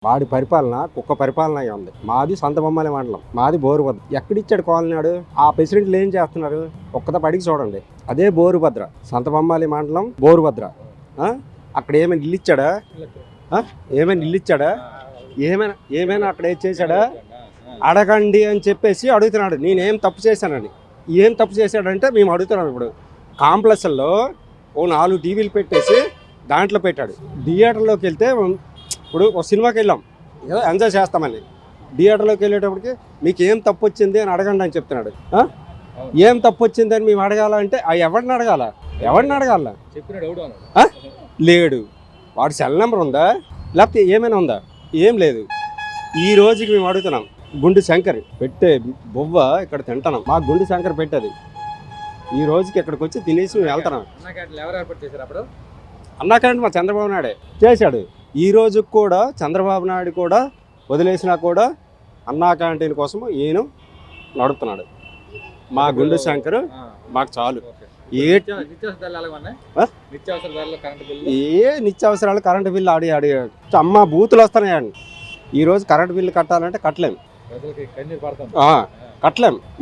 వాడి పరిపాలన కుక్క పరిపాలన అయి ఉంది. మాది సంతబొమ్మాలి మండలం, మాది బోరుభద్ర. ఎక్కడిచ్చాడు కాలనాడు? ఆ ప్రెసిడెంట్లు ఏం చేస్తున్నారు ఒక్కదా పడికి చూడండి. అదే బోరుభద్ర, సంతబొమ్మాలి మండలం బోరుభద్ర. అక్కడ ఏమైనా ఇల్లు ఇచ్చాడా? ఏమైనా ఇల్లు ఇచ్చాడా? ఏమైనా అక్కడ ఏం చేశాడా? అడగండి అని చెప్పేసి అడుగుతున్నాడు. నేనేం తప్పు చేశానని. ఏం తప్పు చేశాడంటే మేము అడుగుతున్నాం. ఇప్పుడు కాంప్లెక్స్లో ఓ 4 టీవీలు పెట్టేసి దాంట్లో పెట్టాడు. థియేటర్లోకి వెళ్తే ఇప్పుడు ఒక సినిమాకి వెళ్ళాం, ఏదో ఎంజాయ్ చేస్తామని. థియేటర్లోకి వెళ్ళేటప్పటికి మీకు ఏం తప్పు వచ్చింది అని అడగండి అని చెప్తున్నాడు. ఏం తప్పు వచ్చింది అని మేము అడగాలంటే ఎవరిని అడగాల? లేడు. వాడి సెల్ నెంబర్ ఉందా లేకపోతే ఏమైనా ఉందా? ఏం లేదు. ఈ రోజుకి మేము అడుగుతున్నాం. గుండు శంకర్ పెట్టే బొవ్వ ఇక్కడ తింటున్నాం. మా గుండు శంకర్ పెట్టేది ఈ రోజుకి ఇక్కడికి వచ్చి తినేసి మేము వెళ్తున్నాం. అన్నా క్యాంటీన్ మా చంద్రబాబు నాయుడే చేశాడు. ఈ రోజుకి కూడా చంద్రబాబు నాయుడు కూడా వదిలేసినా కూడా అన్నా క్యాంటీన్ కోసం ఈయన నడుపుతున్నాడు. మా గుండు శంకర్ మాకు చాలు. ఏ నిత్యావసరాలు కరెంటు బిల్లు ఆడి అమ్మ బూతులు వస్తున్నాయండి. ఈరోజు కరెంటు బిల్లు కట్టాలంటే కట్టలేము.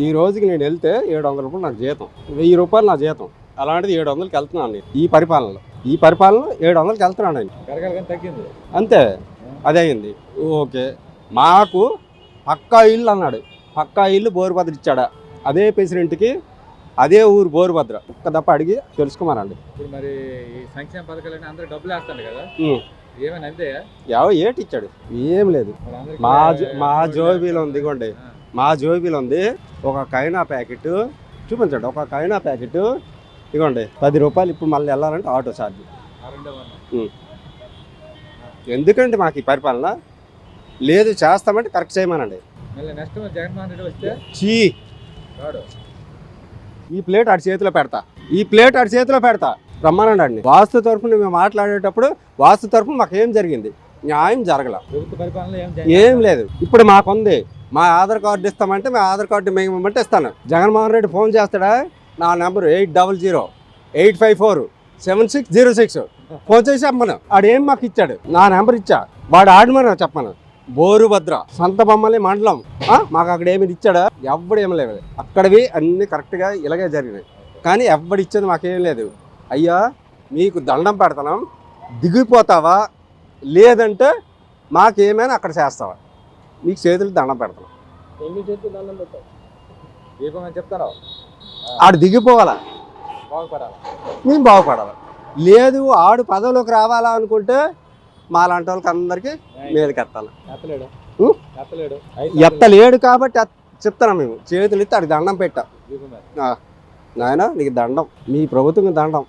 ఈ రోజుకి నేను వెళ్తే 700 రూపాయలు నాకు జీతం, 1000 రూపాయలు నా జీతం. అలాంటిది 700కి వెళ్తున్నాను నేను. ఈ పరిపాలన 700కి వెళ్తున్నాను నేను. అంతే, అదే అయింది. ఓకే, మాకు పక్కా ఇల్లు అన్నాడు. పక్కా ఇల్లు బోరుభద్ర ఇచ్చాడా? అదే ప్రెసిడెంట్కి అదే ఊరు బోరుభద్ర. ఒక్క దప్ప అడిగి తెలుసుకోమనండి. మరి సంక్షేమ పథకాలు అందరూ డబ్బులు వేస్తాడు కదా, ఏటి ఇచ్చాడు? ఏం లేదు. మా జోబీలో ఉంది, ఇగోండి మా జోబీలో ఉంది. ఒక కైనా ప్యాకెట్ చూపించండి. ఒక కైనా ప్యాకెట్ ఇగోండి 10 రూపాయలు. ఇప్పుడు మళ్ళీ వెళ్ళాలంటే ఆటో ఛార్జ్. ఎందుకంటే మాకు ఈ పరిపాలన లేదు. చేస్తామంటే కరెక్ట్ చేయమనండి. ఈ ప్లేట్ ఆడి చేతిలో పెడతా రమ్మనండి అండి. వాస్తు తరఫున మేము మాట్లాడేటప్పుడు వాస్తు తరఫున మాకు ఏం జరిగింది? న్యాయం జరగల, ఏం లేదు. ఇప్పుడు మాకుంది, మా ఆధార్ కార్డు ఇస్తామంటే మా ఆధార్ కార్డు మేము ఇవ్వమంటే ఇస్తాను. జగన్మోహన్ రెడ్డి ఫోన్ చేస్తాడా? నా నెంబరు 8008547606. ఫోన్ చేసి చెప్పమను. ఆడేం మాకు ఇచ్చాడు? నా నెంబర్ ఇచ్చా, వాడు ఆడమని చెప్పమను. బోరుభద్ర, సంతబొమ్మాలి మండలం. మాకు అక్కడ ఏమి ఇచ్చాడా? ఎవ్వడేమి లేదు. అక్కడవి అన్నీ కరెక్ట్గా ఇలాగే జరిగినాయి. కానీ ఎవ్వడిచ్చేది మాకేం లేదు. అయ్యా మీకు దండం పెడతాం, దిగిపోతావా లేదంటే మాకేమైనా అక్కడ చేస్తావా? మీకు చేతులు దండం పెడతాం. ఆడు దిగిపోవాలా, మేము బాగుపడాలి. లేదు ఆడు పదవిలోకి రావాలా అనుకుంటే మాలాంటి వాళ్ళకి అందరికీ మేలుకి ఎత్తలేడు కాబట్టి చెప్తాను. మేము చేతులు ఎత్తి ఆడికి దండం పెట్టా. నాయన నీకు దండం, మీ ప్రభుత్వం దండం.